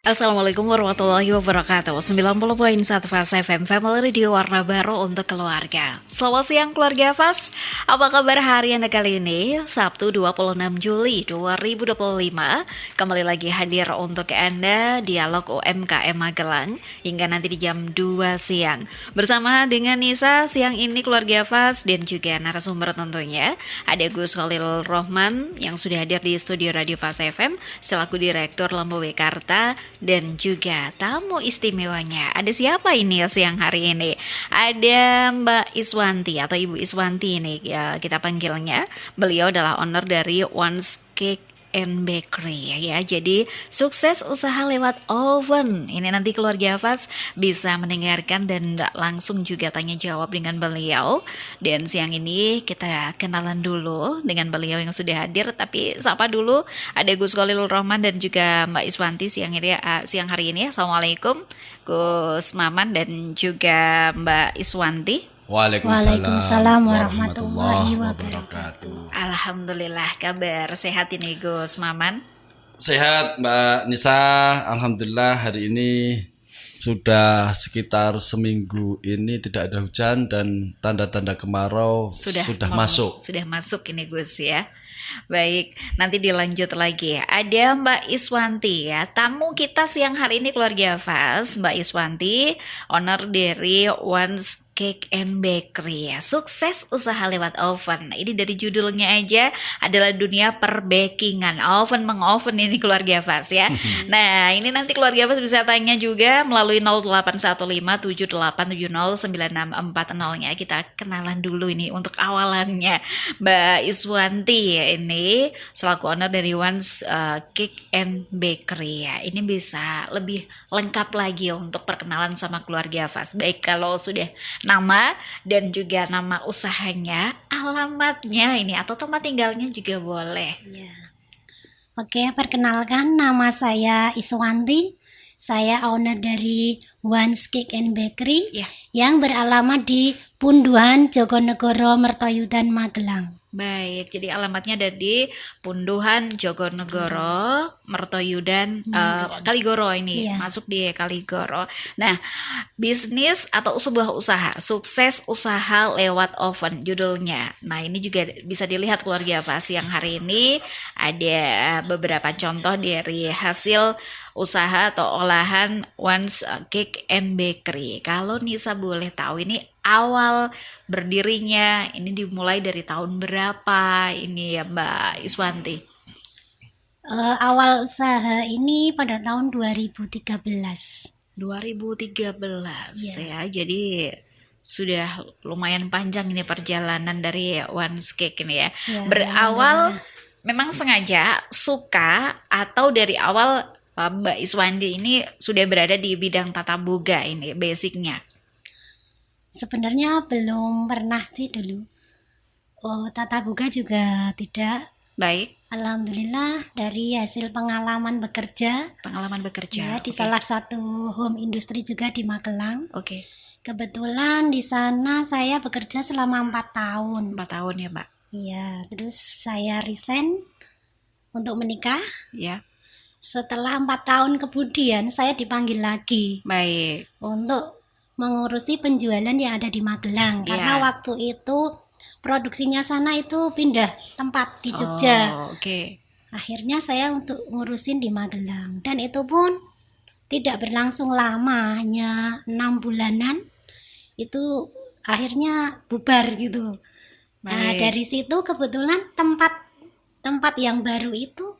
Assalamualaikum warahmatullahi wabarakatuh. 90.1 Fast FM Family Radio, warna baru untuk keluarga. Selamat siang keluarga Fast. Apa kabar hari Anda kali ini? Sabtu 26 Juli 2025. Kembali lagi hadir untuk Anda Dialog UMKM Magelang hingga nanti di jam 2 siang. Bersama dengan Nisa siang ini keluarga Fast dan juga narasumber tentunya. Ada Gus Khalil Rohman yang sudah hadir di studio Radio Fast FM selaku Direktur Lampu Mekarta. Dan juga tamu istimewanya. Ada siapa ini siang hari ini? Ada Mbak Iswanti atau Ibu Iswanti ini ya, kita panggilnya. Beliau adalah owner dari Once Cake and Bakery ya. Jadi sukses usaha lewat oven. Ini nanti keluarga Fas bisa mendengarkan dan langsung juga tanya jawab dengan beliau. Dan siang ini kita kenalan dulu dengan beliau yang sudah hadir. Tapi sapa dulu ada Gus Khalil Rohman dan juga Mbak Iswanti siang hari ini. Assalamualaikum Gus Maman dan juga Mbak Iswanti. Waalaikumsalam warahmatullahi wabarakatuh. Alhamdulillah, kabar sehat ini Gus Maman. Sehat Mbak Nisa, alhamdulillah hari ini sudah sekitar seminggu ini tidak ada hujan dan tanda-tanda kemarau sudah masuk. Sudah masuk ini Gus ya. Baik, nanti dilanjut lagi. Ada Mbak Iswanti ya, tamu kita siang hari ini keluarga Fas. Mbak Iswanti, owner dari Once Cake and Bakery ya. Sukses usaha lewat oven. Ini dari judulnya aja adalah dunia perbakingan. Oven mengoven ini keluarga Fas ya. Nah, ini nanti keluarga Fas bisa tanya juga melalui 081578709640 nya. Kita kenalan dulu ini untuk awalannya. Mbak Iswanti ya, ini selaku owner dari Once Cake and Bakery ya. Ini bisa lebih lengkap lagi untuk perkenalan sama keluarga Fas. Baik kalau sudah nama dan juga nama usahanya, alamatnya ini atau tempat tinggalnya juga boleh. Ya. Oke, perkenalkan nama saya Iswanti. Saya owner dari Once Cake and Bakery Ya. yang beralamat di Punduhan, Jogonegoro, Mertoyudan, Magelang. Baik, jadi alamatnya ada di Punduhan, Jogonegoro, Mertoyudan, Kaligoro ini, Iya. masuk di Kaligoro. Nah, bisnis atau sebuah usaha, sukses usaha lewat oven judulnya. Nah, ini juga bisa dilihat keluarga Fas yang hari ini ada beberapa contoh dari hasil usaha atau olahan Once Cake and Bakery. Kalau Nisa boleh tahu ini awal berdirinya ini dimulai dari tahun berapa ini ya Mbak Iswanti? Awal usaha ini pada tahun 2013. 2013 Ya. ya. Jadi sudah lumayan panjang ini perjalanan dari Once Cake ini ya. Ya, Berawal memang sengaja suka atau dari awal Mbak Iswandi ini sudah berada di bidang tata boga ini basicnya? Sebenarnya belum pernah sih dulu. Tata boga juga tidak. Baik, Alhamdulillah dari hasil pengalaman bekerja pengalaman ya, bekerja. di Oke. salah satu home industry juga di Magelang. Oke, Kebetulan di sana saya bekerja selama 4 tahun. 4 tahun ya Mbak. Iya, terus saya resign untuk menikah. Ya, Setelah 4 tahun kemudian saya dipanggil lagi baik. untuk mengurusi penjualan yang ada di Magelang. Karena Iya. waktu itu produksinya sana itu pindah tempat di Jogja. Oh, oke. Akhirnya saya untuk ngurusin di Magelang. Dan itu pun tidak berlangsung lama, hanya 6 bulanan. Itu akhirnya bubar gitu. Nah, Baik. dari situ kebetulan tempat yang baru itu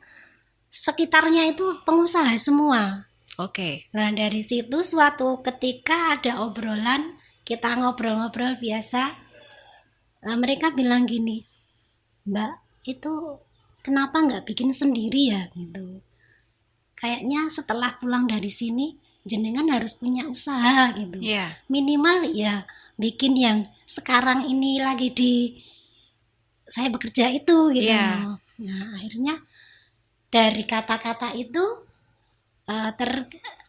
sekitarnya itu pengusaha semua. Oke. Nah, dari situ suatu ketika ada obrolan, kita ngobrol-ngobrol biasa. Mereka bilang gini, Mbak, itu kenapa nggak bikin sendiri ya gitu. Kayaknya setelah pulang dari sini, jenengan harus punya usaha gitu. Iya. Minimal ya bikin yang sekarang ini lagi di saya bekerja itu gitu. Iya. Nah, akhirnya dari kata-kata itu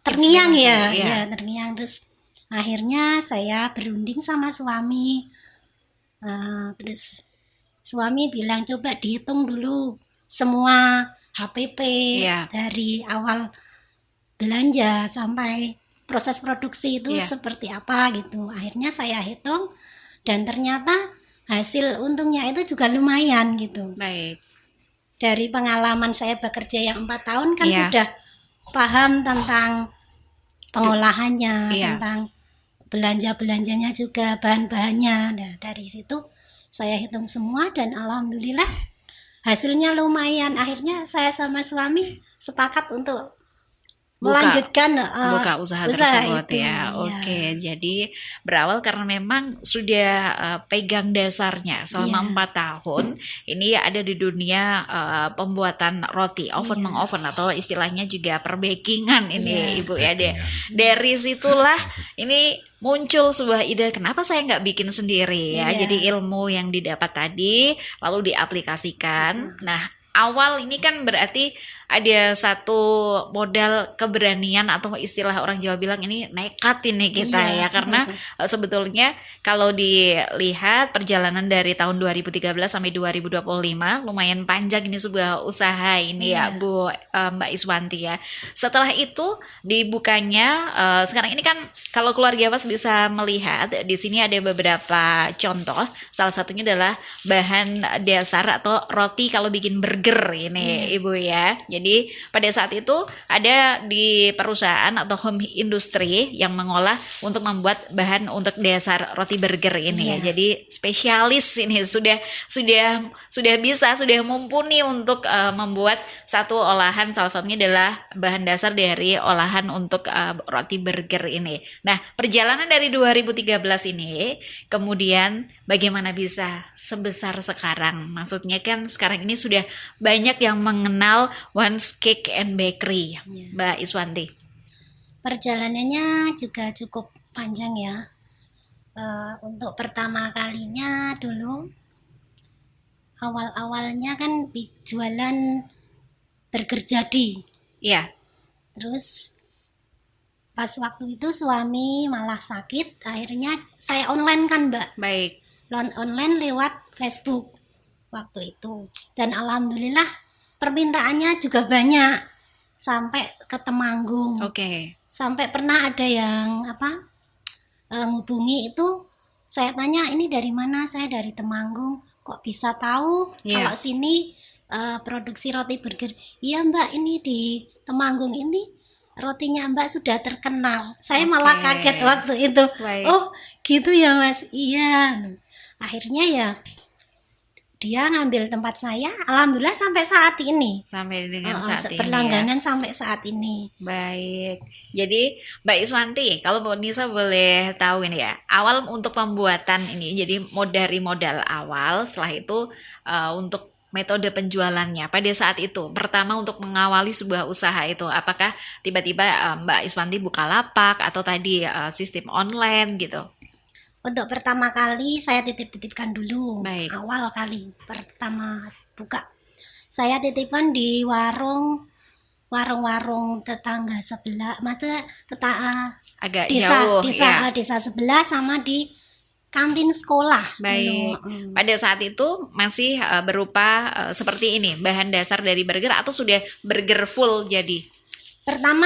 terngiang ya, Inspirasi, iya. ya terngiang. Terus akhirnya saya berunding sama suami. Terus suami bilang coba dihitung dulu semua HPP Iya. dari awal belanja sampai proses produksi itu Iya. seperti apa gitu. Akhirnya saya hitung dan ternyata hasil untungnya itu juga lumayan gitu. Baik. Dari pengalaman saya bekerja yang 4 tahun kan Iya. sudah paham tentang pengolahannya, Iya. tentang belanja-belanjanya juga, bahan-bahannya. Nah, dari situ saya hitung semua dan alhamdulillah hasilnya lumayan. Akhirnya saya sama suami sepakat untuk melanjutkan buka usaha tersebut itu. ya. Ya. Oke, jadi berawal karena memang sudah pegang dasarnya selama Iya. 4 tahun. Ini ada di dunia pembuatan roti, oven Iya. mengoven atau istilahnya juga perbakingan ini Iya. Ibu ya. Dari situlah ini muncul sebuah ide, kenapa saya nggak bikin sendiri ya. Iya. Jadi ilmu yang didapat tadi lalu diaplikasikan. Nah, awal ini kan berarti ada satu modal keberanian atau istilah orang Jawa bilang ini nekat ini kita Iya. ya, karena sebetulnya kalau dilihat perjalanan dari tahun 2013 sampai 2025 lumayan panjang ini sebuah usaha ini ya Bu, Mbak Iswanti ya. Setelah itu dibukanya sekarang ini kan kalau keluarga Mas bisa melihat di sini ada beberapa contoh, salah satunya adalah bahan dasar atau roti kalau bikin burger ini Ibu ya. Jadi pada saat itu ada di perusahaan atau home industry yang mengolah untuk membuat bahan untuk dasar roti burger ini ya. Jadi spesialis ini sudah bisa, sudah mumpuni untuk membuat satu olahan, salah satunya adalah bahan dasar dari olahan untuk roti burger ini. Nah, perjalanan dari 2013 ini kemudian bagaimana bisa sebesar sekarang? Maksudnya kan sekarang ini sudah banyak yang mengenal Once Cake and Bakery, Mbak Iswanti. Perjalanannya juga cukup panjang ya. Untuk pertama kalinya dulu awal-awalnya kan jualan burger jadi. Iya. Terus pas waktu itu suami malah sakit, akhirnya saya online kan Mbak. Baik. Online lewat Facebook waktu itu. Dan alhamdulillah permintaannya juga banyak sampai ke Temanggung. Oke. Sampai pernah ada yang ngubungi itu, saya tanya ini dari mana, saya dari Temanggung, kok bisa tahu kalau sini produksi roti burger? Iya Mbak, ini di Temanggung ini rotinya Mbak sudah terkenal. Saya malah kaget waktu itu. Baik. Oh gitu ya Mas, iya. Akhirnya ya dia ngambil tempat saya, alhamdulillah sampai saat ini. Sampai dengan saat ini. Berlangganan sampai saat ini. Baik. Jadi Mbak Iswanti, kalau Bu Nisa boleh tahu ini ya, awal untuk pembuatan ini, jadi dari modal awal, setelah itu untuk metode penjualannya pada saat itu, pertama untuk mengawali sebuah usaha itu, apakah tiba-tiba Mbak Iswanti buka lapak atau tadi sistem online gitu? Untuk pertama kali saya titip-titipkan dulu. Baik. Awal kali pertama buka, saya titipkan di warung-warung tetangga sebelah, maksudnya Agak jauh ya. desa sebelah sama di kantin sekolah. Baik. Pada saat itu masih berupa seperti ini, bahan dasar dari burger atau sudah burger full jadi? Pertama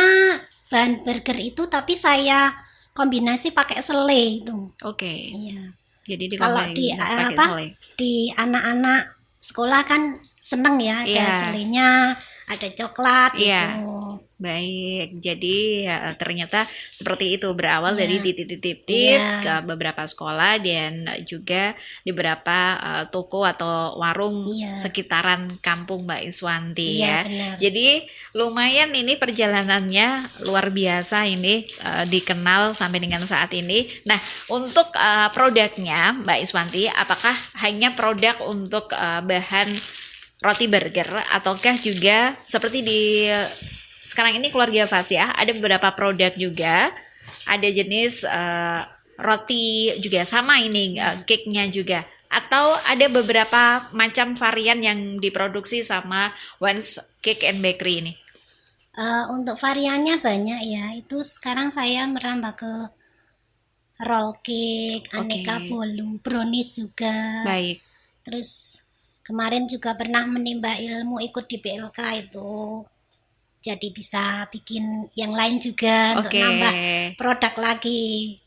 bahan burger itu tapi saya kombinasi pakai selai itu. Oke. Iya. Jadi Kalau di pakai selai. di anak-anak sekolah kan seneng ya, ada Iya. selainya, ada coklat Iya. gitu. Baik, jadi ternyata seperti itu berawal dari dititip-titip Iya. ke beberapa sekolah dan juga di beberapa toko atau warung Iya. sekitaran kampung Mbak Iswanti Iya, ya. benar. Jadi lumayan ini perjalanannya luar biasa ini dikenal sampai dengan saat ini. Nah, untuk produknya Mbak Iswanti, apakah hanya produk untuk bahan roti burger ataukah juga seperti di sekarang ini keluarga Fas ya, ada beberapa produk juga, ada jenis roti juga sama ini cake-nya juga, atau ada beberapa macam varian yang diproduksi sama Once Cake and Bakery ini? Untuk variannya banyak ya. Itu sekarang saya merambah ke roll cake, aneka bolu, brownies juga. Baik. Terus kemarin juga pernah menimba ilmu ikut di PLK itu. jadi bisa bikin yang lain juga untuk Oke. nambah produk lagi.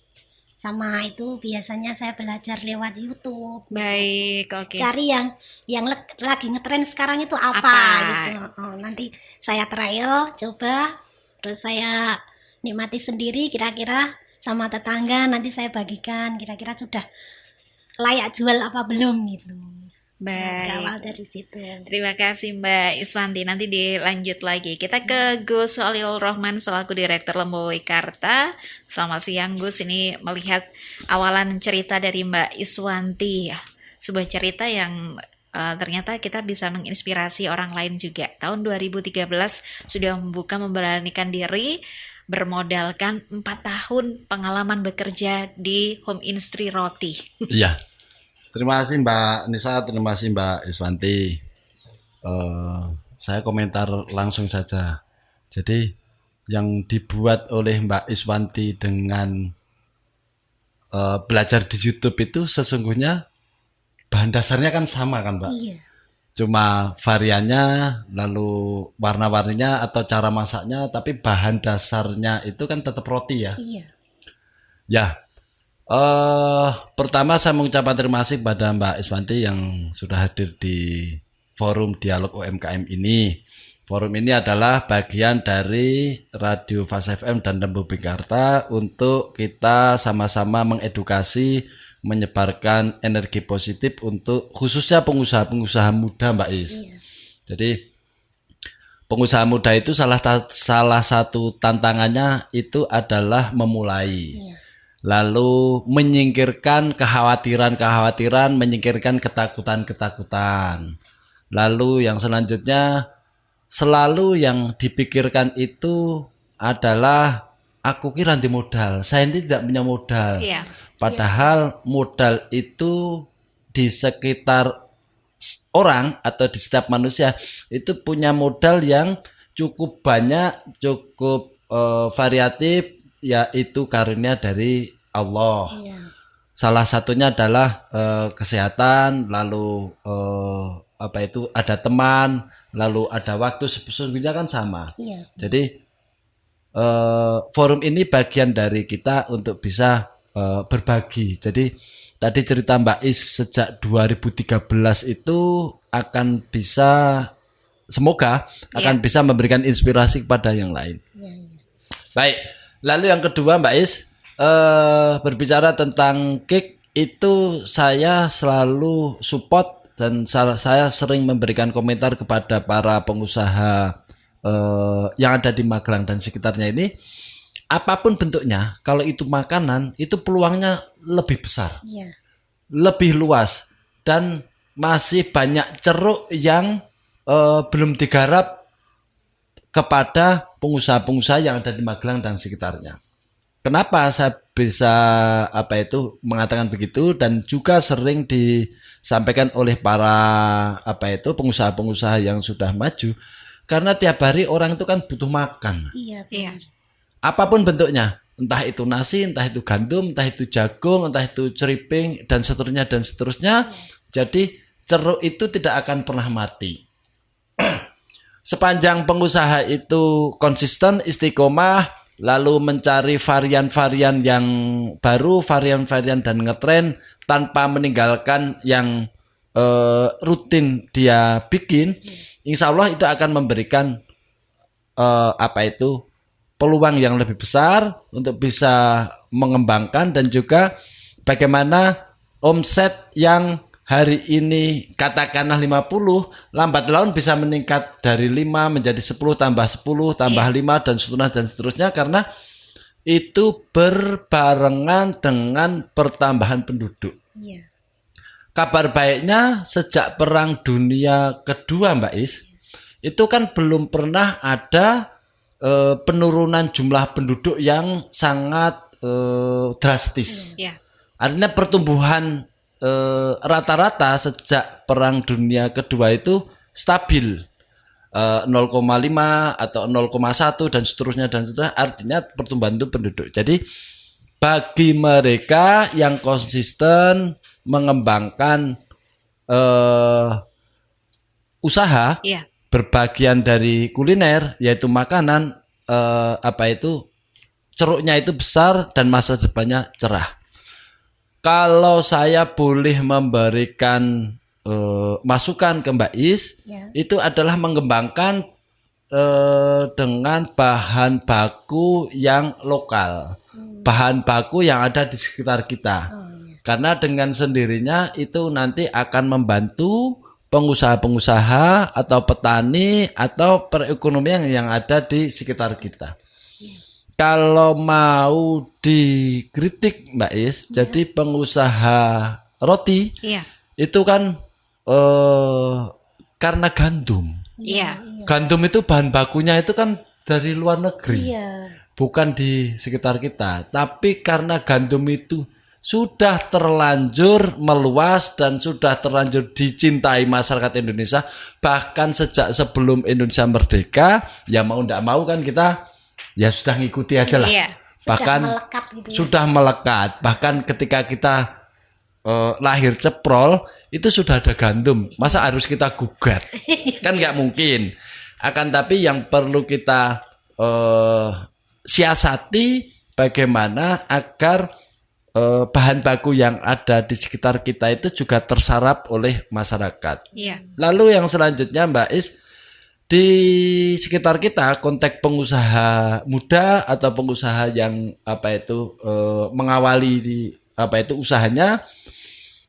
Sama itu biasanya saya belajar lewat YouTube. Baik, oke. Cari yang lagi ngetren sekarang itu apa, Apa? gitu. Oh, nanti saya trial, coba, terus saya nikmati sendiri kira-kira sama tetangga, nanti saya bagikan kira-kira sudah layak jual apa belum gitu. Baik. Berawal dari situ. Terima kasih Mbak Iswanti. Nanti dilanjut lagi. Kita ke Gus Soliul Rohman selaku Direktur Lembaga Karta. Selamat siang Gus. Ini melihat awalan cerita dari Mbak Iswanti. Sebuah cerita yang ternyata kita bisa menginspirasi orang lain juga. Tahun 2013 sudah memberanikan diri bermodalkan 4 tahun pengalaman bekerja di home industry roti. Iya. Terima kasih Mbak Nisa, terima kasih Mbak Iswanti. Saya komentar langsung saja. Jadi yang dibuat oleh Mbak Iswanti dengan belajar di YouTube itu sesungguhnya bahan dasarnya kan sama kan Mbak. Iya. Cuma variannya, lalu warna-warninya atau cara masaknya, tapi bahan dasarnya itu kan tetap roti ya. Iya. Ya, pertama saya mengucapkan terima kasih kepada Mbak Iswanti yang sudah hadir di forum dialog UMKM ini. Forum ini adalah bagian dari Radio Fas FM dan Lembu Bikarta untuk kita sama-sama mengedukasi, menyebarkan energi positif untuk khususnya pengusaha-pengusaha muda Mbak Is. Iya. Jadi pengusaha muda itu salah satu tantangannya itu adalah memulai. Iya. Lalu menyingkirkan kekhawatiran-kekhawatiran, menyingkirkan ketakutan-ketakutan. Lalu yang selanjutnya selalu yang dipikirkan itu adalah aku kira nanti modal, saya ini tidak punya modal. Iya. Padahal modal itu di sekitar orang atau di setiap manusia itu punya modal yang cukup banyak, cukup variatif, yaitu karunia dari Allah. Iya. Salah satunya adalah kesehatan, lalu ada teman, lalu ada waktu, sesungguhnya kan sama. Iya. Jadi forum ini bagian dari kita untuk bisa berbagi. Jadi tadi cerita Mbak Is sejak 2013 itu akan bisa, semoga akan bisa memberikan inspirasi kepada yang lain. Iya. Iya. Baik, lalu yang kedua Mbak Is, berbicara tentang cake itu saya selalu support dan saya sering memberikan komentar kepada para pengusaha yang ada di Magelang dan sekitarnya ini, apapun bentuknya, kalau itu makanan itu peluangnya lebih besar, Iya. lebih luas, dan masih banyak ceruk yang belum digarap kepada pengusaha-pengusaha yang ada di Magelang dan sekitarnya. Kenapa saya bisa mengatakan begitu, dan juga sering disampaikan oleh para pengusaha-pengusaha yang sudah maju, karena tiap hari orang itu kan butuh makan. Iya. Iya. Apapun bentuknya, entah itu nasi, entah itu gandum, entah itu jagung, entah itu ceriping, dan seterusnya dan seterusnya. Jadi ceruk itu tidak akan pernah mati. Sepanjang pengusaha itu konsisten, istiqomah, lalu mencari varian-varian yang baru, varian-varian dan ngetren tanpa meninggalkan yang rutin dia bikin, insya Allah itu akan memberikan peluang yang lebih besar untuk bisa mengembangkan, dan juga bagaimana omset yang hari ini katakanlah 50, lambat laun bisa meningkat dari 5 menjadi 10 tambah 10 tambah 5 dan seterusnya, karena itu berbarengan dengan pertambahan penduduk. Iya. Kabar baiknya sejak Perang Dunia Kedua Mbak Is, itu kan belum pernah ada penurunan jumlah penduduk yang sangat drastis. Iya. Artinya pertumbuhan rata-rata sejak Perang Dunia Kedua itu stabil 0,5 atau 0,1 dan seterusnya, artinya pertumbuhan itu penduduk. Jadi bagi mereka yang konsisten mengembangkan usaha, Iya. berbagian dari kuliner yaitu makanan, ceruknya itu besar dan masa depannya cerah. Kalau saya boleh memberikan masukan ke Mbak Is, itu adalah mengembangkan dengan bahan baku yang lokal, bahan baku yang ada di sekitar kita. Karena dengan sendirinya itu nanti akan membantu pengusaha-pengusaha atau petani atau perekonomian yang ada di sekitar kita. Kalau mau dikritik Mbak Is, jadi pengusaha roti itu kan karena gandum. Gandum itu bahan bakunya itu kan dari luar negeri, bukan di sekitar kita. Tapi karena gandum itu sudah terlanjur meluas dan sudah terlanjur dicintai masyarakat Indonesia, bahkan sejak sebelum Indonesia merdeka, ya mau tidak mau kan kita ya sudah ngikuti aja lah. Bahkan sudah melekat. Bahkan ketika kita lahir ceprol itu sudah ada gandum. Masa harus kita gugat? Kan nggak mungkin. Akan tapi yang perlu kita siasati bagaimana agar bahan baku yang ada di sekitar kita itu juga terserap oleh masyarakat. Lalu yang selanjutnya Mbak Is, di sekitar kita konteks pengusaha muda atau pengusaha yang mengawali di usahanya,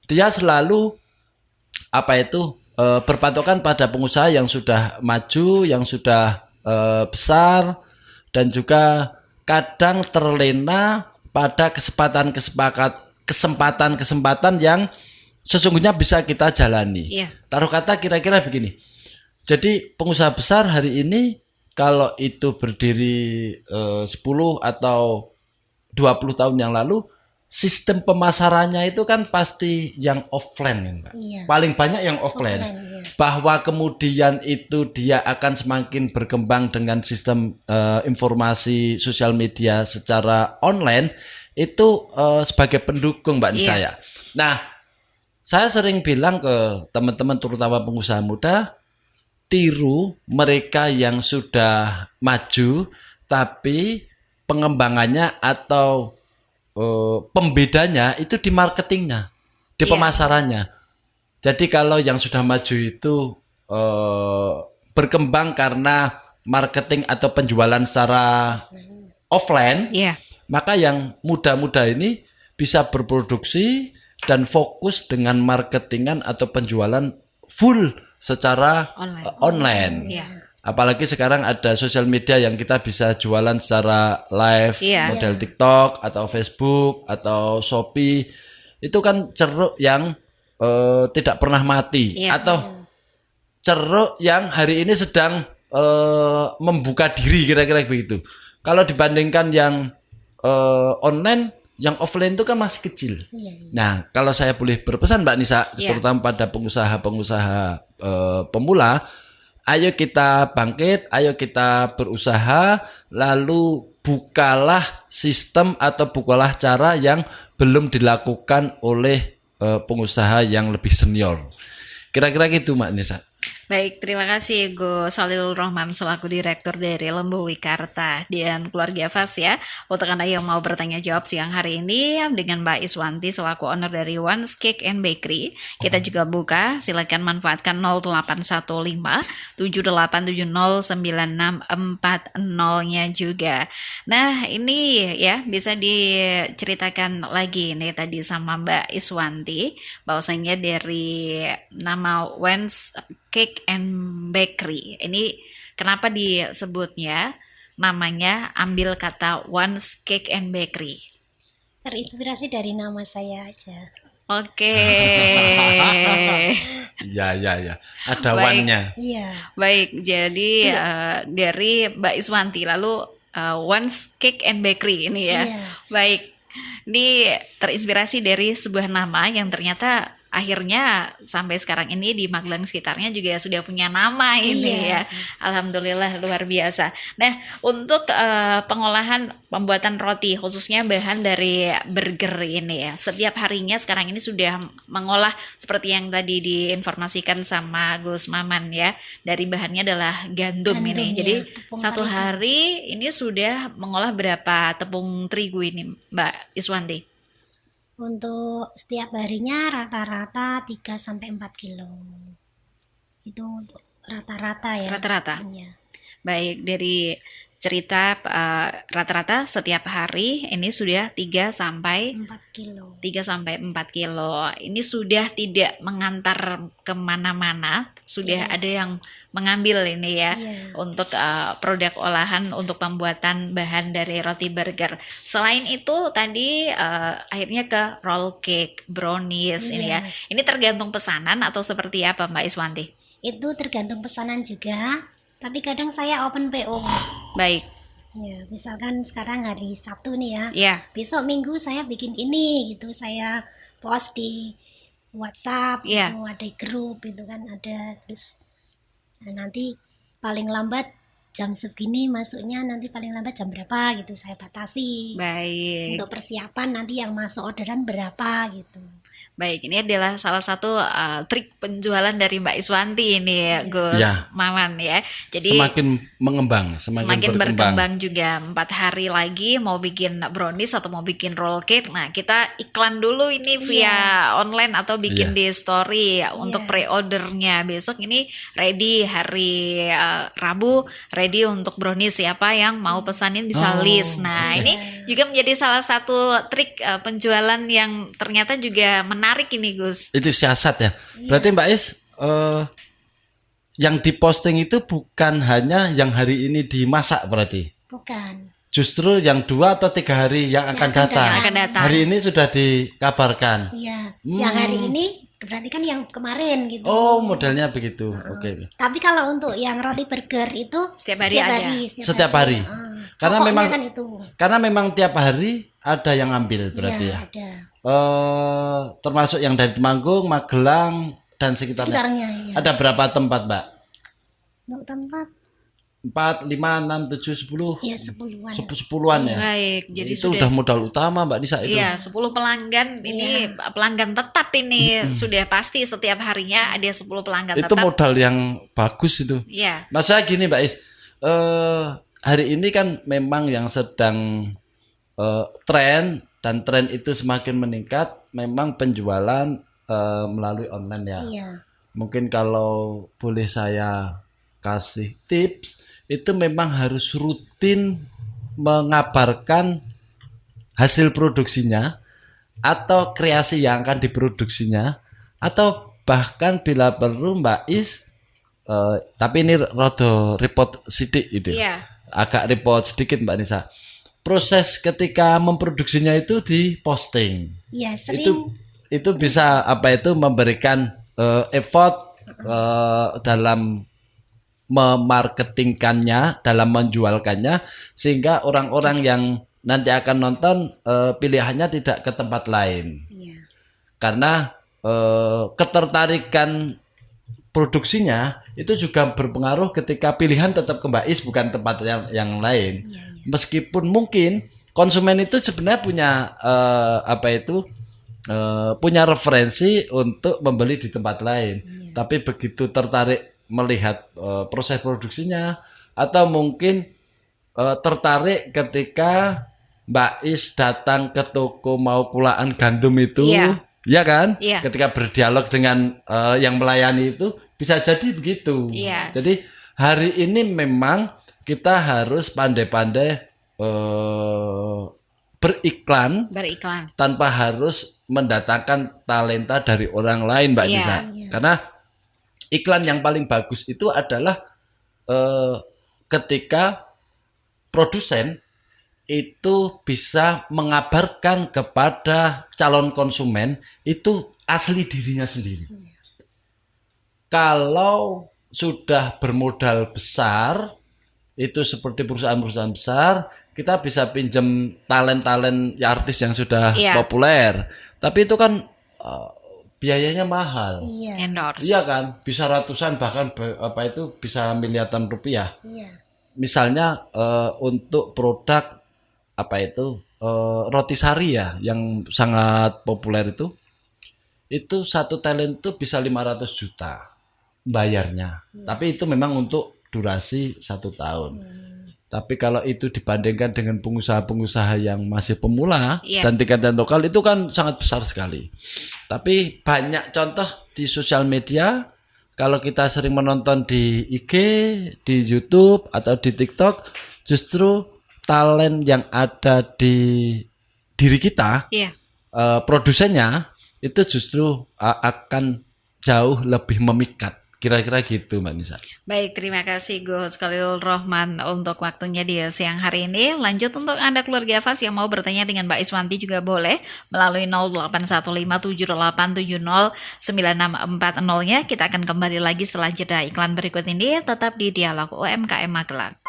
dia selalu berpatokan pada pengusaha yang sudah maju, yang sudah besar, dan juga kadang terlena pada kesempatan yang sesungguhnya bisa kita jalani. Taruh kata kira-kira begini. Jadi pengusaha besar hari ini kalau itu berdiri 10 atau 20 tahun yang lalu, sistem pemasarannya itu kan pasti yang offline, Mbak. Paling banyak yang offline. Bahwa kemudian itu dia akan semakin berkembang dengan sistem informasi sosial media secara online itu sebagai pendukung Mbak Nisa ya. Nah, saya sering bilang ke teman-teman terutama pengusaha muda, tiru mereka yang sudah maju tapi pengembangannya atau pembedanya itu di marketingnya, di pemasarannya. Jadi kalau yang sudah maju itu berkembang karena marketing atau penjualan secara offline, maka yang muda-muda ini bisa berproduksi dan fokus dengan marketingan atau penjualan full secara online. Apalagi sekarang ada sosial media yang kita bisa jualan secara live, model TikTok atau Facebook atau Shopee. Itu kan ceruk yang tidak pernah mati, atau ceruk yang hari ini sedang membuka diri, kira-kira begitu. Kalau dibandingkan yang online, yang offline itu kan masih kecil. Nah, kalau saya boleh berpesan Mbak Nisa, terutama pada pengusaha-pengusaha pemula, ayo kita bangkit, ayo kita berusaha, lalu bukalah sistem atau bukalah cara yang belum dilakukan oleh pengusaha yang lebih senior. Kira-kira gitu Mbak Nisa. Baik, terima kasih Gus Solilul Rohman selaku Direktur dari Lembu Wikarta dan keluarga Fas ya. Untuk Anda yang mau bertanya jawab siang hari ini dengan Mbak Iswanti selaku owner dari Once Cake and Bakery, kita juga buka, silakan manfaatkan 0815 78709640-nya juga. Nah, ini ya bisa diceritakan lagi nih tadi sama Mbak Iswanti bahwasanya dari nama Once Cake and Bakery. Ini kenapa disebutnya namanya ambil kata Once Cake and Bakery? Terinspirasi dari nama saya aja. Oke. Ya. Ada one-nya. Baik, jadi dari Mbak Iswanti lalu Once Cake and Bakery ini ya. Baik. Ini terinspirasi dari sebuah nama yang ternyata akhirnya sampai sekarang ini di Magelang sekitarnya juga sudah punya nama ini Iya. ya. Alhamdulillah luar biasa. Nah, untuk pengolahan pembuatan roti khususnya bahan dari burger ini ya. Setiap harinya sekarang ini sudah mengolah seperti yang tadi diinformasikan sama Gus Maman ya. Dari bahannya adalah gandum ini. Gandum, Jadi ya, tepung satu terigu. hari ini sudah mengolah berapa tepung terigu ini, Mbak Iswanti? Untuk setiap harinya rata-rata 3 sampai 4 kilo. Itu untuk rata-rata ya. Rata-rata. Iya. Baik, dari cerita rata-rata setiap hari ini sudah 3 sampai 4 kilo. 3 sampai 4 kilo. Ini sudah tidak mengantar kemana-mana, sudah ada yang mengambil ini ya Iya. untuk produk olahan untuk pembuatan bahan dari roti burger. Selain itu tadi akhirnya ke roll cake, brownies ini ya. Ini tergantung pesanan atau seperti apa Mbak Iswanti? Itu tergantung pesanan juga, tapi kadang saya open PO. Baik, Ya, misalkan sekarang hari Sabtu nih ya. ya. Besok Minggu saya bikin ini gitu, saya post di WhatsApp, Iya. gitu, ada grup itu kan ada, terus nanti paling lambat jam segini masuknya, nanti paling lambat jam berapa gitu saya batasi. Baik. Untuk persiapan nanti yang masuk orderan berapa gitu. Baik, ini adalah salah satu trik penjualan dari Mbak Iswanti ini, Gus Ya. Maman ya. Jadi Semakin mengembang, semakin berkembang juga. 4 hari lagi mau bikin brownies atau mau bikin roll cake. Nah, kita iklan dulu ini via online atau bikin di story untuk pre-ordernya. Besok ini ready hari Rabu, ready untuk brownies. Siapa yang mau pesanin bisa list. Nah, ini juga menjadi salah satu trik penjualan yang ternyata juga menarik ini, Gus. Itu siasat ya. Berarti Mbak Is, yang diposting itu bukan hanya yang hari ini dimasak berarti. Bukan. Justru yang 2 atau 3 hari yang akan datang. Yang akan datang. Hari ini sudah dikabarkan. Iya, yang hari ini berarti kan yang kemarin gitu. Oh, modelnya begitu. Oke. Tapi kalau untuk yang roti burger itu Setiap hari ada. Setiap hari. Karena Pokoknya memang kan itu. karena memang tiap hari ada yang ngambil berarti Iya, ya. ada. Termasuk yang dari Temanggung, Magelang dan sekitarnya. Sekitarnya ya. Ada berapa tempat, Mbak? Untuk tempat 4, 5, 6, 7, 10. ya 10-an. 10-an ya. Baik, jadi Itu udah modal utama Mbak Nisa itu. Iya, 10 pelanggan ini pelanggan tetap ini sudah pasti setiap harinya ada 10 pelanggan Itu tetap. modal yang bagus itu. Iya, Maksudnya gini Mbak Is, hari ini kan memang yang sedang tren, dan tren itu semakin meningkat, memang penjualan melalui online ya. Iya. Mungkin kalau boleh saya kasih tips, itu memang harus rutin mengabarkan hasil produksinya atau kreasi yang akan diproduksinya, atau bahkan bila perlu Mbak Is, tapi ini rada repot sidik itu. Iya. Agak repot sedikit Mbak Nisa. Proses ketika memproduksinya itu diposting. Iya, sering. Itu bisa memberikan effort dalam memarketingkannya, dalam menjualkannya, sehingga orang-orang yang nanti akan nonton pilihannya tidak ke tempat lain. Iya. Karena ketertarikan produksinya itu juga berpengaruh ketika pilihan tetap ke Mbak Is, bukan tempat yang lain. Meskipun mungkin konsumen itu sebenarnya punya punya referensi untuk membeli di tempat lain, tapi begitu tertarik melihat proses produksinya, atau mungkin tertarik ketika Mbak Is datang ke toko mau kulaan gandum itu, Iya. ya kan? Iya. Ketika berdialog dengan yang melayani itu bisa jadi begitu. Iya. Jadi hari ini memang kita harus pandai-pandai beriklan tanpa harus mendatangkan talenta dari orang lain, Mbak Iya. Nisa. Karena iklan yang paling bagus itu adalah ketika produsen itu bisa mengabarkan kepada calon konsumen itu asli dirinya sendiri. Kalau sudah bermodal besar, itu seperti perusahaan-perusahaan besar, kita bisa pinjam talent-talent artis yang sudah populer. Tapi itu kan biayanya mahal. Iya. Endorse. Iya kan, bisa ratusan bahkan bisa miliaran rupiah. Iya. Misalnya untuk produk roti sari ya yang sangat populer itu satu talent itu bisa 500 juta bayarnya. Tapi itu memang untuk durasi 1 tahun. Tapi kalau itu dibandingkan dengan pengusaha-pengusaha yang masih pemula dan tingkatan lokal itu kan sangat besar sekali. Tapi banyak contoh di sosial media, kalau kita sering menonton di IG, di YouTube atau di TikTok, justru talent yang ada di diri kita, produsennya itu justru akan jauh lebih memikat. Kira-kira gitu Mbak Nisa. Baik, terima kasih Gus Khalilur Rahman untuk waktunya di siang hari ini. Lanjut untuk Anda keluarga Fas yang mau bertanya dengan Mbak Iswanti juga boleh melalui 081570809640-nya. Kita akan kembali lagi setelah jeda iklan berikut ini. Tetap di Dialog UMKM Magelang.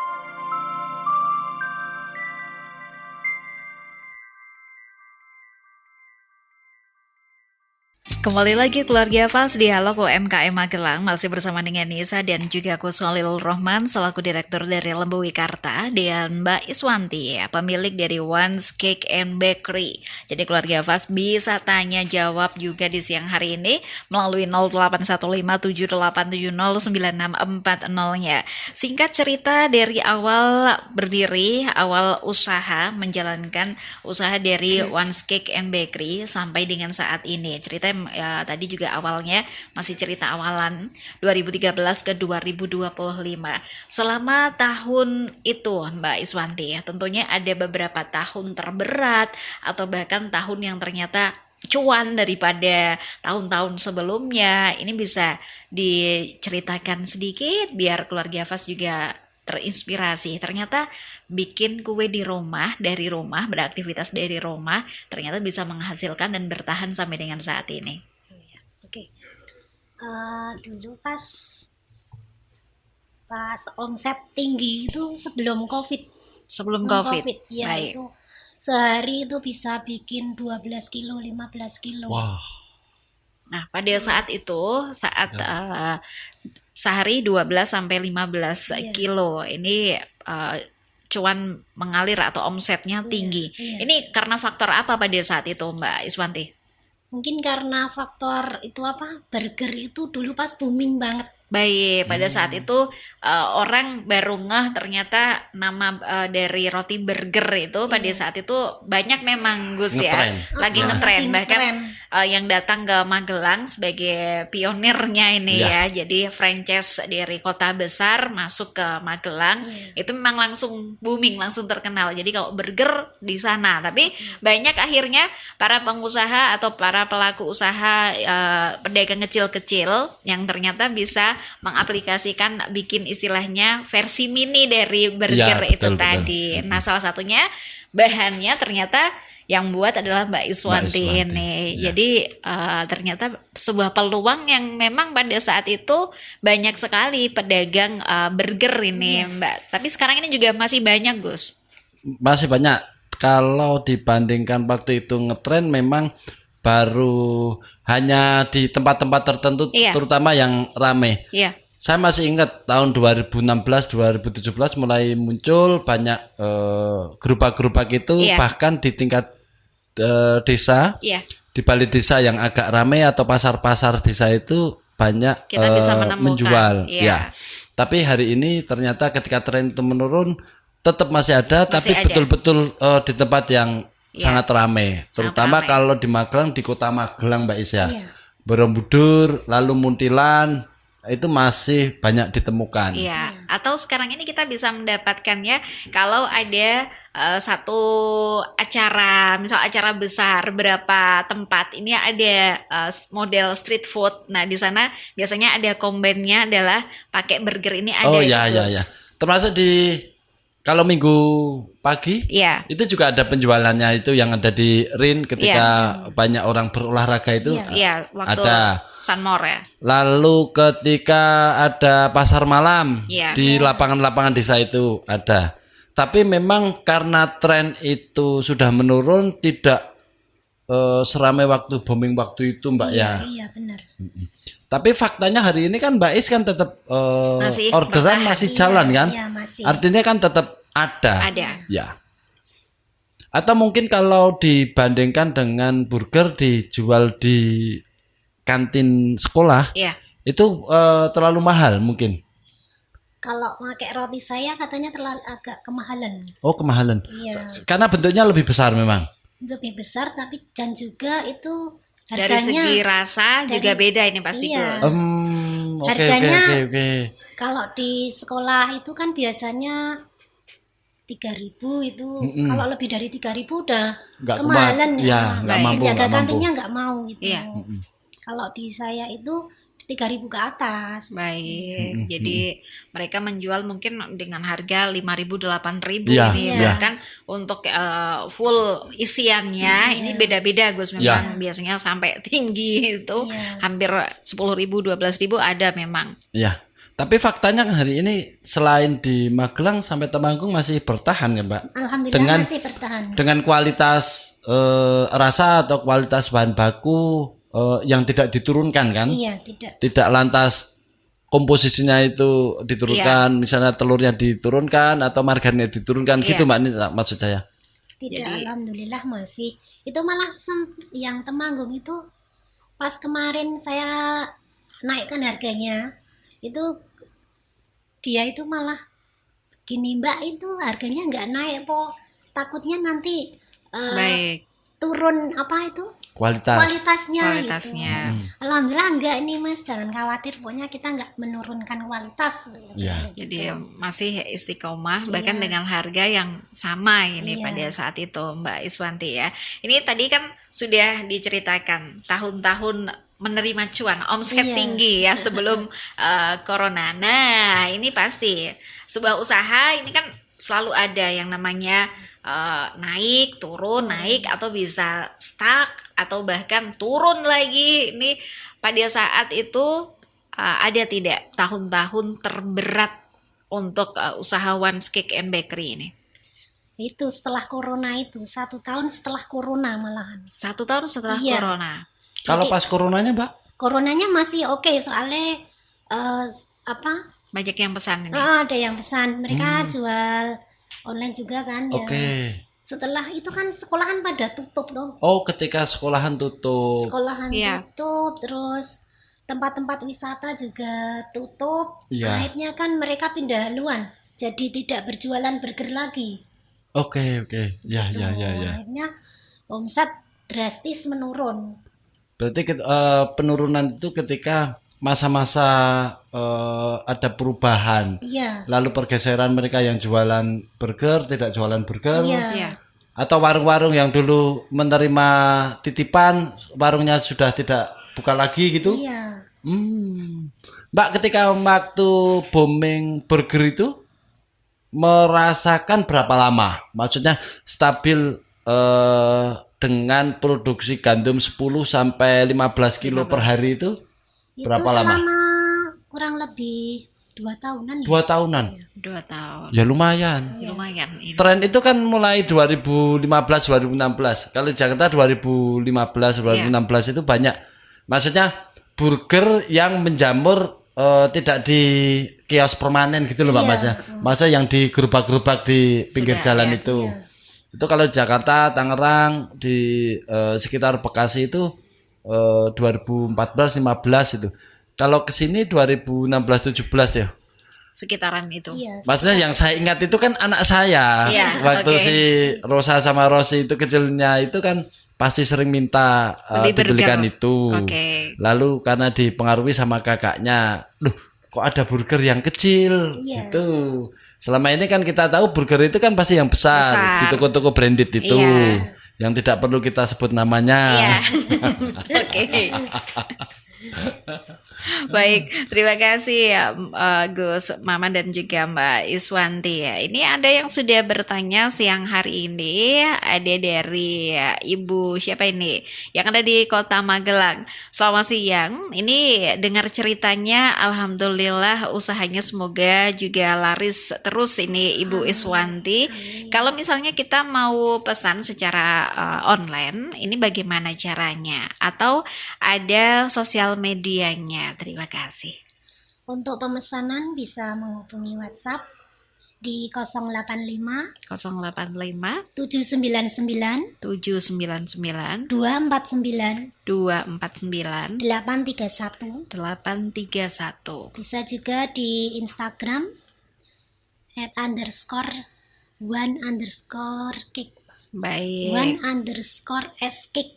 Kembali lagi keluarga Fas Dialog UMKM Magelang, masih bersama dengan Nisa dan juga Gus Khalilur Rahman selaku direktur dari Lembu Wikarta dan Mbak Iswanti, pemilik dari Once Cake and Bakery. Jadi keluarga Fas bisa tanya jawab juga di siang hari ini melalui 081578709640-nya. Singkat cerita dari awal berdiri, awal usaha menjalankan usaha dari Once Cake and Bakery sampai dengan saat ini. Cerita ya, tadi juga awalnya masih cerita awalan 2013 ke 2025. Selama tahun itu Mbak Iswanti, tentunya ada beberapa tahun terberat atau bahkan tahun yang ternyata cuan daripada tahun-tahun sebelumnya. Ini bisa diceritakan sedikit biar keluarga Fas juga terinspirasi. Ternyata bikin kue di rumah, dari rumah, beraktivitas dari rumah, ternyata bisa menghasilkan dan bertahan sampai dengan saat ini. Oke. Dulu pas omset tinggi itu sebelum COVID. Sebelum COVID. Ya, Baik. itu sehari itu bisa bikin 12 kilo, 15 kilo. Wah. Nah, pada saat itu, sehari 12 sampai 15 kilo. Ini cuan mengalir atau omsetnya tinggi. Ini karena faktor apa pada saat itu Mbak Iswanti? Mungkin karena faktor itu burger itu dulu pas booming banget. Baik, pada saat itu orang baru ngeh ternyata nama dari roti burger itu pada saat itu banyak memang Gus Ngetren. ya, lagi ngetren. Bahkan yang datang ke Magelang sebagai pionirnya ini ya, jadi franchise dari kota besar masuk ke Magelang itu memang langsung booming, langsung terkenal. Jadi kalau burger di sana, tapi banyak akhirnya para pengusaha atau para pelaku usaha pedagang kecil-kecil yang ternyata bisa mengaplikasikan bikin istilahnya versi mini dari burger itu tadi. Nah, salah satunya bahannya ternyata yang buat adalah Mbak Iswanti ini. Ya. Jadi ternyata sebuah peluang yang memang pada saat itu banyak sekali pedagang burger ini, Mbak. Tapi sekarang ini juga masih banyak, Gus. Masih banyak. Kalau dibandingkan waktu itu ngetren memang baru hanya di tempat-tempat tertentu, terutama yang rame. Iya. Saya masih ingat tahun 2016-2017 mulai muncul banyak gerobak-gerobak itu, bahkan di tingkat desa, di balai desa yang agak ramai atau pasar-pasar desa itu banyak kita bisa menjual. Ya. Tapi hari ini ternyata ketika tren itu menurun, tetap masih ada, tapi betul-betul di tempat yang sangat ramai, terutama kalau di Magelang, di kota Magelang Mbak Isya, Borobudur, lalu Muntilan, itu masih banyak ditemukan. Iya, atau sekarang ini kita bisa mendapatkannya kalau ada satu acara, misal acara besar berapa tempat, ini ada model street food. Nah, di sana biasanya ada kombennya adalah pakai burger ini ada. Oh ya. Termasuk di kalau minggu pagi, itu juga ada penjualannya itu yang ada di Rin ketika banyak orang berolahraga itu. Iya, waktu ada Sunmore ya. Lalu ketika ada pasar malam di lapangan-lapangan desa itu ada. Tapi memang karena tren itu sudah menurun, tidak seramai waktu booming waktu itu Mbak ya. Iya benar. Tapi faktanya hari ini kan Mbak Is kan tetap Masih orderan bertahan. masih jalan kan? Iya masih. Artinya kan tetap ada. Ada. Ya. Atau mungkin kalau dibandingkan dengan burger dijual di kantin sekolah Iya. itu terlalu mahal mungkin. Kalau pakai roti saya katanya terlalu agak kemahalan. Oh, kemahalan. Iya, Karena bentuknya lebih besar memang. lebih besar tapi dan juga itu Dari harganya segi rasa juga beda ini pasti Iya. Gus. Oke oke Harganya- oke oke. kalau di sekolah itu kan biasanya 3.000 itu. Kalau lebih dari 3.000 udah Nggak kemahalan kuat. Iya, nggak Baik. mampu, Penjaga nggak mampu. kantinnya nggak mau gitu. Iya. Kalau di saya itu 3.000 ke atas. Baik, jadi mereka menjual mungkin dengan harga 5.000, 8.000 Iya, ini iya. bahkan untuk full isiannya ini beda-beda Gus memang biasanya sampai tinggi itu Iya. hampir 10.000, 12.000 ada memang. Ya. Tapi faktanya kan hari ini selain di Magelang sampai Temanggung masih bertahan ya Mbak. Alhamdulillah Dengan- masih bertahan. Dengan kualitas rasa atau kualitas bahan baku yang tidak diturunkan kan? Iya, tidak. Tidak lantas komposisinya itu diturunkan, misalnya telurnya diturunkan atau margarinnya diturunkan gitu Mbak, ini maksud saya. Tidak, Jadi- alhamdulillah masih. Itu malah yang Temanggung itu pas kemarin saya naikkan harganya, itu dia itu malah gini Mbak, itu harganya nggak naik po. Takutnya nanti Baik, turun apa itu Kualitas. kualitasnya. kualitasnya. Gitu. Alhamdulillah enggak ini Mas, jangan khawatir, pokoknya kita nggak menurunkan kualitas. Iya. Jadi masih istiqomah bahkan dengan harga yang sama ini Iya. pada saat itu Mbak Iswanti ya. Ini tadi kan sudah diceritakan tahun-tahun menerima cuan, omset Iya. tinggi ya sebelum corona. Nah, ini pasti sebuah usaha ini kan selalu ada yang namanya naik, turun, naik atau bisa stuck atau bahkan turun lagi. Ini pada saat itu ada tidak tahun-tahun terberat untuk usahawan Cake and Bakery ini? Itu setelah corona itu 1 tahun setelah corona malahan. 1 tahun setelah Iya. corona. Kalau pas coronanya Mbak? Coronanya masih oke soalnya apa? Banyak yang pesan ini. Ada yang pesan, mereka jual online juga kan ya. Oke. Setelah itu kan sekolahan pada tutup tuh. Oh, ketika sekolahan tutup. Sekolahan Iya. tutup, terus tempat-tempat wisata juga tutup. Iya. Akhirnya kan mereka pindah haluan. Jadi tidak berjualan burger lagi. Oke. Ya. Akhirnya omset drastis menurun. Berarti penurunan itu ketika masa-masa ada perubahan. Iya. Lalu pergeseran mereka yang jualan burger tidak jualan burger. Iya. Iya. Atau warung-warung yang dulu menerima titipan, warungnya sudah tidak buka lagi gitu. Iya. Mbak, ketika waktu booming burger itu merasakan berapa lama? Maksudnya stabil dengan produksi gandum 10 sampai 15 kilo per hari itu berapa Itu lama? selama kurang lebih 2 tahunan. 2 tahunan. 2 tahun. Ya lumayan. Lumayan ini. Tren itu kan mulai 2015 2016. Kalau di Jakarta 2015 2016 itu banyak. Maksudnya burger yang menjamur tidak di kios permanen gitu loh Mbak Masnya. Maksudnya yang di gerobak-gerobak di pinggir jalan itu. Itu kalau di Jakarta, Tangerang, di sekitar Bekasi itu 2014-15 itu. Kalau ke sini 2016-17 ya. Sekitaran itu. Iya. Maksudnya yang saya ingat itu kan anak saya. Iya, Waktu oke. si Rosa sama Rosi itu kecilnya itu kan pasti sering minta Beli burger. dibelikan itu. Oke. Lalu karena dipengaruhi sama kakaknya, loh kok ada burger yang kecil Iya. gitu. Selama ini kan kita tahu burger itu kan pasti yang besar, Besar. di toko-toko branded itu. Iya. Yang tidak perlu kita sebut namanya. Iya. Oke. Baik, terima kasih ya Gus Mama dan juga Mbak Iswanti ya. Ini ada yang sudah bertanya siang hari ini, ada dari Ibu siapa ini? Yang ada di Kota Magelang. Selamat siang. Ini dengar ceritanya, alhamdulillah usahanya semoga juga laris terus ini Ibu Iswanti. Kalau misalnya kita mau pesan secara online, ini bagaimana caranya? Atau ada sosial medianya? Terima kasih. Untuk pemesanan bisa menghubungi WhatsApp di 085 085 799 799 249 249 831. 831. Bisa juga di Instagram @_one_cake Baik. one_cake.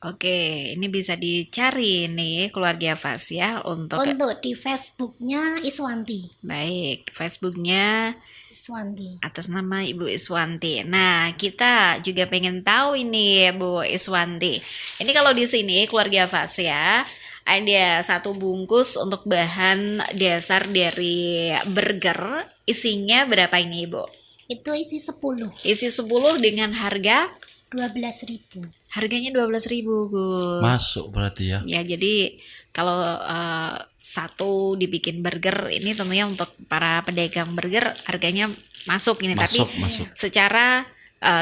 Oke, ini bisa dicari nih keluarga Fas ya untuk Untuk di Facebooknya Iswanti. baik Facebooknya Iswanti. atas nama Ibu Iswanti. Nah, kita juga pengen tahu ini Bu Iswanti. Ini kalau di sini keluarga Fas ya, ada satu bungkus untuk bahan dasar dari burger. Isinya berapa ini, Ibu? Itu isi 10, Isi 10 dengan harga 12.000. harganya 12.000, Gus. Masuk berarti ya. Ya, jadi kalau satu dibikin burger ini tentunya untuk para pedagang burger harganya masuk ini, Masuk, tapi masuk. secara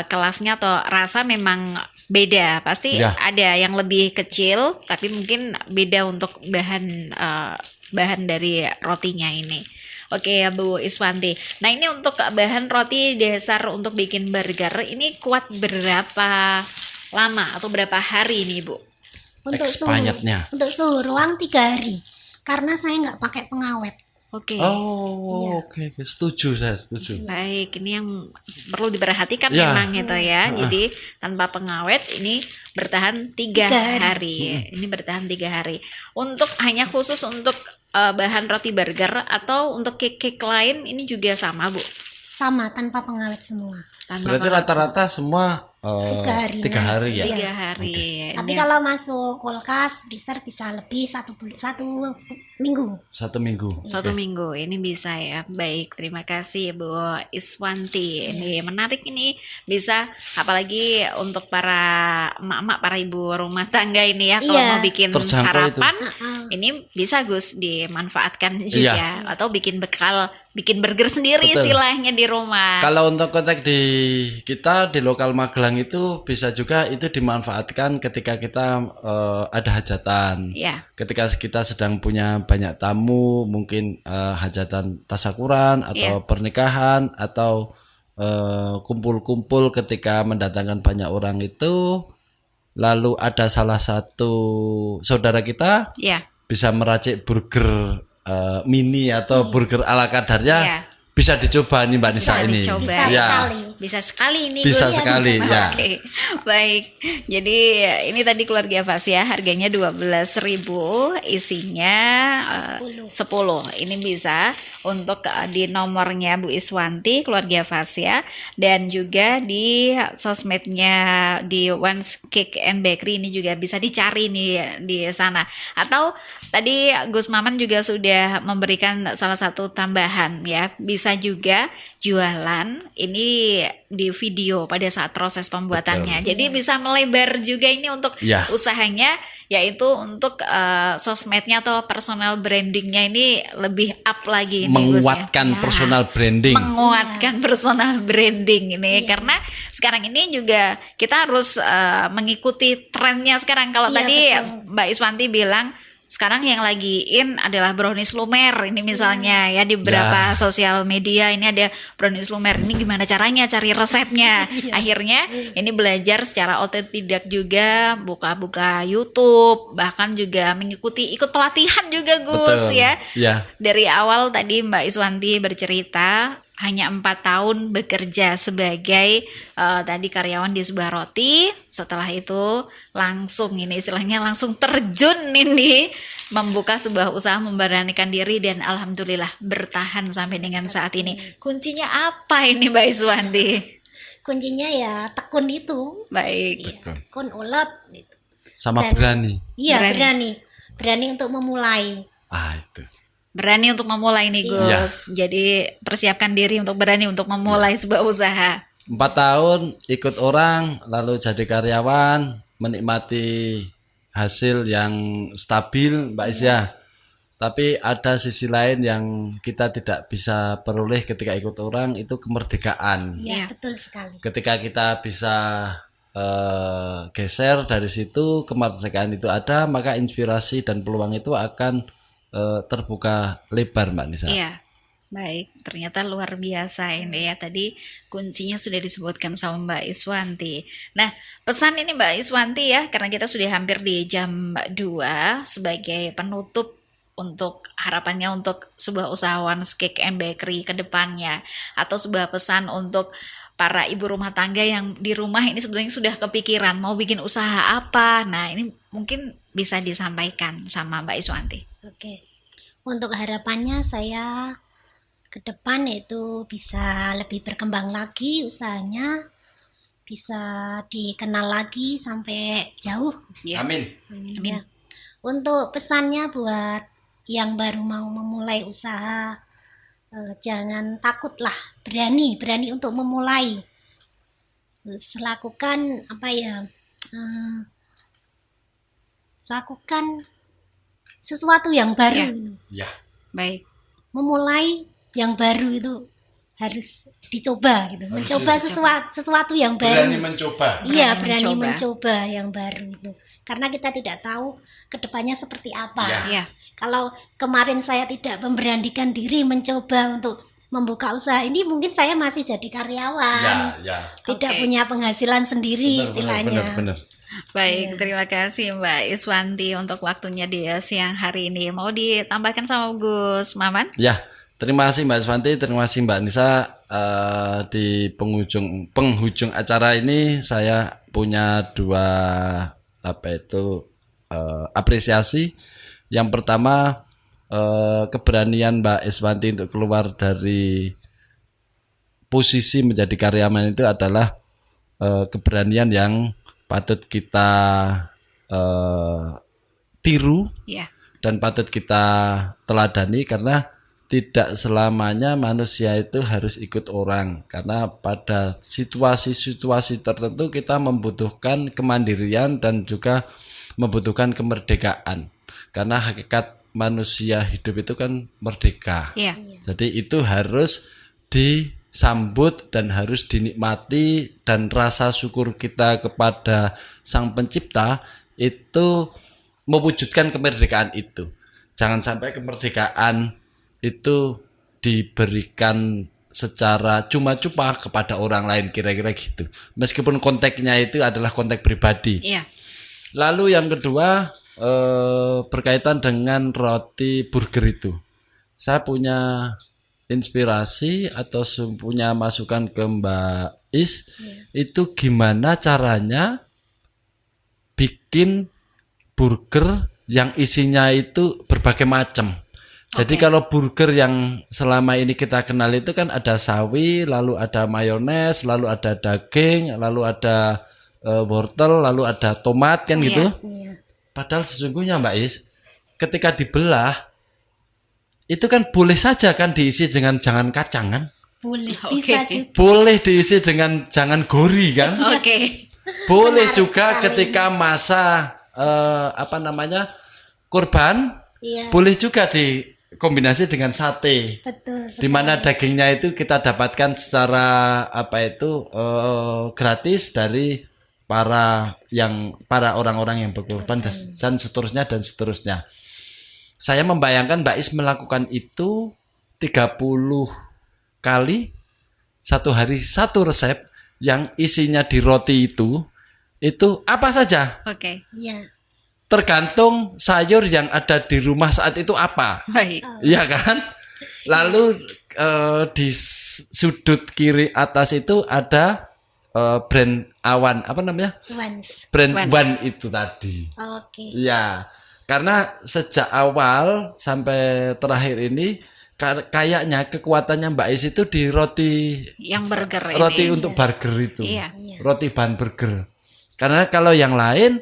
kelasnya atau rasa memang beda. Pasti Ya. ada yang lebih kecil, tapi mungkin beda untuk bahan dari rotinya ini. Oke ya Bu Iswanti. Nah ini untuk bahan roti dasar untuk bikin burger ini kuat berapa lama atau berapa hari ini Bu? Untuk Expirednya. untuk suhu ruang 3 hari. Karena saya nggak pakai pengawet. Oke. Oh, oke. Setuju, saya setuju. Baik, ini yang perlu diperhatikan Ya. memang itu ya. Jadi tanpa pengawet ini bertahan 3 3 hari. Ini bertahan 3 hari. Untuk hanya khusus untuk bahan roti burger atau untuk cake-cake lain ini juga sama Bu. Sama, tanpa pengawet semua. Tanpa Berarti pengawet. rata-rata semua 3 hari. 3 hari ya. 3 hari. Tapi Ini kalau masuk kulkas, freezer bisa lebih 1 minggu. 1 minggu. 1 Oke. minggu ini bisa ya. Baik, terima kasih Bu Iswanti. Ini menarik ini bisa apalagi untuk para emak-emak, para ibu rumah tangga ini ya kalau Iya. mau bikin Terjangkau sarapan Heeh. ini bisa Gus dimanfaatkan juga atau bikin bekal, bikin burger sendiri Betul. istilahnya di rumah. Kalau untuk konteks di kita di lokal Magelang itu bisa juga itu dimanfaatkan ketika kita ada hajatan. Ya, Ketika kita sedang punya banyak tamu, mungkin hajatan tasakuran atau pernikahan atau kumpul-kumpul ketika mendatangkan banyak orang itu, lalu ada salah satu saudara kita ya. bisa meracik burger mini atau burger ala kadarnya, Iya. bisa dicoba nih Mbak Nisa Bisa ini. dicoba. Bisa Ya. sekali. Bisa sekali ini Bisa Gus. sekali, ya. Oke. Baik. Jadi ini tadi keluarga Fas ya, harganya 12.000, isinya 10. Ini bisa untuk di nomornya Bu Iswanti keluarga Fas ya, dan juga di sosmednya di Once Cake and Bakery ini juga bisa dicari nih di sana. Atau tadi Gus Maman juga sudah memberikan salah satu tambahan ya, bisa juga jualan ini di video pada saat proses pembuatannya. Jadi bisa melebar juga ini untuk Ya. usahanya, yaitu untuk sosmednya atau personal brandingnya ini lebih up lagi nih, Gus, ya. Menguatkan Ya. personal branding. Menguatkan personal branding ini karena sekarang ini juga kita harus mengikuti trennya sekarang. Kalau Iya, tadi betul. Mbak Iswanti bilang sekarang yang lagi in adalah brownies lumer ini misalnya ya di beberapa sosial media ini ada brownies lumer, ini gimana caranya cari resepnya. Akhirnya ini belajar secara otodidak juga, buka-buka YouTube, bahkan juga ikut pelatihan juga Gus Betul. ya. Ya. Dari awal tadi Mbak Iswanti bercerita hanya 4 tahun bekerja sebagai tadi karyawan di sebuah roti. Setelah itu langsung ini istilahnya langsung terjun ini membuka sebuah usaha, memberanikan diri dan alhamdulillah bertahan sampai dengan saat ini. Kuncinya apa ini Mbak Iswanti? Kuncinya ya tekun itu. Baik. Tekun ulet. Sama Jangan- berani. Iya, Berani. berani. Berani untuk memulai. Itu. Berani untuk memulai nih Gus. Jadi persiapkan diri untuk berani untuk memulai sebuah usaha. 4 tahun ikut orang, lalu jadi karyawan, menikmati hasil yang stabil, Mbak Isya. Tapi ada sisi lain yang kita tidak bisa peroleh ketika ikut orang, itu kemerdekaan. Iya, betul sekali. Ketika kita bisa geser dari situ, kemerdekaan itu ada, maka inspirasi dan peluang itu akan terbuka lebar, Mbak Nisa. Iya. Baik, ternyata luar biasa ini ya. Tadi kuncinya sudah disebutkan sama Mbak Iswanti. Nah, pesan ini Mbak Iswanti ya, karena kita sudah hampir di jam 2 sebagai penutup untuk harapannya untuk sebuah usaha One Cake and Bakery ke depannya, atau sebuah pesan untuk para ibu rumah tangga yang di rumah ini sebetulnya sudah kepikiran mau bikin usaha apa. Nah, ini mungkin bisa disampaikan sama Mbak Iswanti. Oke. Untuk harapannya saya ke depan itu bisa lebih berkembang lagi usahanya, bisa dikenal lagi sampai jauh. Ya. Amin. Amin. Ya. Untuk pesannya buat yang baru mau memulai usaha, jangan takutlah, berani untuk memulai. Terus lakukan lakukan sesuatu yang baru. Ya. Baik. Memulai yang baru itu harus dicoba gitu. Mencoba sesuatu yang baru. Berani mencoba. Iya, Berani berani mencoba. mencoba yang baru itu. Karena kita tidak tahu kedepannya seperti apa. Ya. Kalau kemarin saya tidak memberanikan diri mencoba untuk membuka usaha ini, mungkin saya masih jadi karyawan. Ya. Tidak Oke. punya penghasilan sendiri istilahnya. Benar. Baik, terima kasih Mbak Iswanti untuk waktunya di siang hari ini. Mau ditambahkan sama Gus Maman? Ya, terima kasih Mbak Iswanti, terima kasih Mbak Nisa. Di penghujung acara ini saya punya 2 apresiasi. Yang pertama, keberanian Mbak Iswanti untuk keluar dari posisi menjadi karyawan itu adalah keberanian yang patut kita tiru Ya. dan patut kita teladani, karena tidak selamanya manusia itu harus ikut orang, karena pada situasi-situasi tertentu kita membutuhkan kemandirian dan juga membutuhkan kemerdekaan, karena hakikat manusia hidup itu kan merdeka. Iya. Jadi itu harus disambut dan harus dinikmati, dan rasa syukur kita kepada Sang Pencipta itu mewujudkan kemerdekaan itu. Jangan sampai kemerdekaan itu diberikan secara cuma-cuma kepada orang lain, kira-kira gitu. Meskipun konteksnya itu adalah konteks pribadi. Iya. Lalu yang kedua, berkaitan dengan roti burger itu. Saya punya inspirasi atau punya masukan ke Mbak Is, itu gimana caranya bikin burger yang isinya itu berbagai macam. Jadi kalau burger yang selama ini kita kenal itu kan ada sawi, lalu ada mayones, lalu ada daging, lalu ada wortel, lalu ada tomat kan gitu. Iya. Padahal sesungguhnya Mbak Is, ketika dibelah itu kan boleh saja kan diisi dengan jangan kacang kan? Boleh, Oke. bisa juga. Boleh diisi dengan jangan gori kan? Oke. Boleh Benar juga sekali. ketika masa kurban, Iya, boleh juga dikombinasi dengan sate. betul. Di mana dagingnya itu kita dapatkan secara gratis dari para orang-orang yang berkorban dan seterusnya. Saya membayangkan Mbak Is melakukan itu 30 kali, satu hari satu resep yang isinya di roti itu apa saja, Oke. Iya, tergantung sayur yang ada di rumah saat itu apa. Baik. Iya kan? Lalu di sudut kiri atas itu ada brand Awan, apa namanya? once. Brand Vans. One itu tadi. Oke. Iya. Karena sejak awal sampai terakhir ini kayaknya kekuatannya Mbak Is itu di roti Yang burger ini. roti untuk burger itu. Iya. Roti bahan burger. Karena kalau yang lain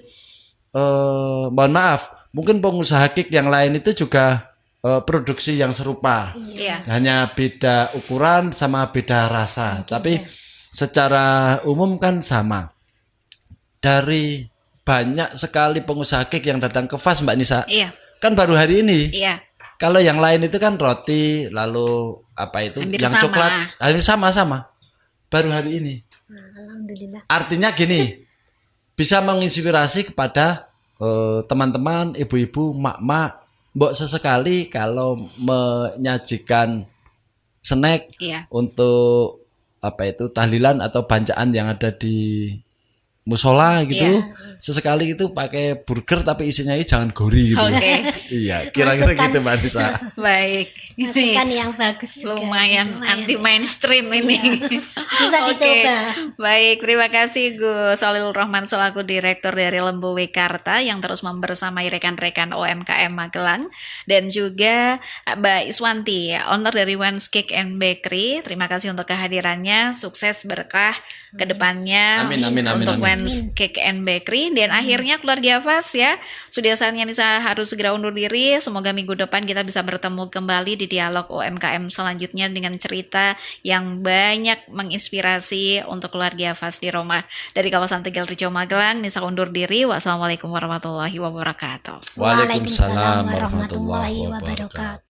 mohon maaf, mungkin pengusaha cake yang lain itu juga produksi yang serupa. Iya. Hanya beda ukuran sama beda rasa, tapi secara umum kan sama. Dari banyak sekali pengusaha cake yang datang ke FAS, Mbak Nisa, Iya. kan baru hari ini. Iya. Kalau yang lain itu kan roti, lalu apa itu, Hampir yang sama. coklat, hampir sama-sama. Baru hari ini. Nah, alhamdulillah. Artinya gini, bisa menginspirasi kepada teman-teman, ibu-ibu, mak-mak, mbok sesekali kalau menyajikan snack Iya. untuk apa itu tahlilan atau bancaan yang ada di musola gitu, sesekali itu pakai burger tapi isinya ini jangan gori gitu. Oke. Iya, kira-kira Masukan. gitu Mbak Nisa. Baik. Masukan yang bagus juga. Lumayan anti mainstream ini. Bisa Oke. dicoba. Baik, terima kasih Gus Solil Rahman selaku Direktur dari Lembu Wikarta yang terus membersamai rekan-rekan OMKM Magelang, dan juga Mbak Iswanti, owner dari Wens Cake and Bakery. Terima kasih untuk kehadirannya, sukses berkah ke depannya Amin, amin, amin, untuk amin. Wens Cake and Bakery. Dan akhirnya keluarga Fas ya, sudah saatnya Nisa harus segera undur diri. Semoga minggu depan kita bisa bertemu kembali di dialog UMKM selanjutnya dengan cerita yang banyak menginspirasi untuk keluarga Fas di rumah. Dari kawasan Tegal Rejo Magelang, Nisa undur diri. Wassalamualaikum warahmatullahi wabarakatuh. Waalaikumsalam warahmatullahi wabarakatuh.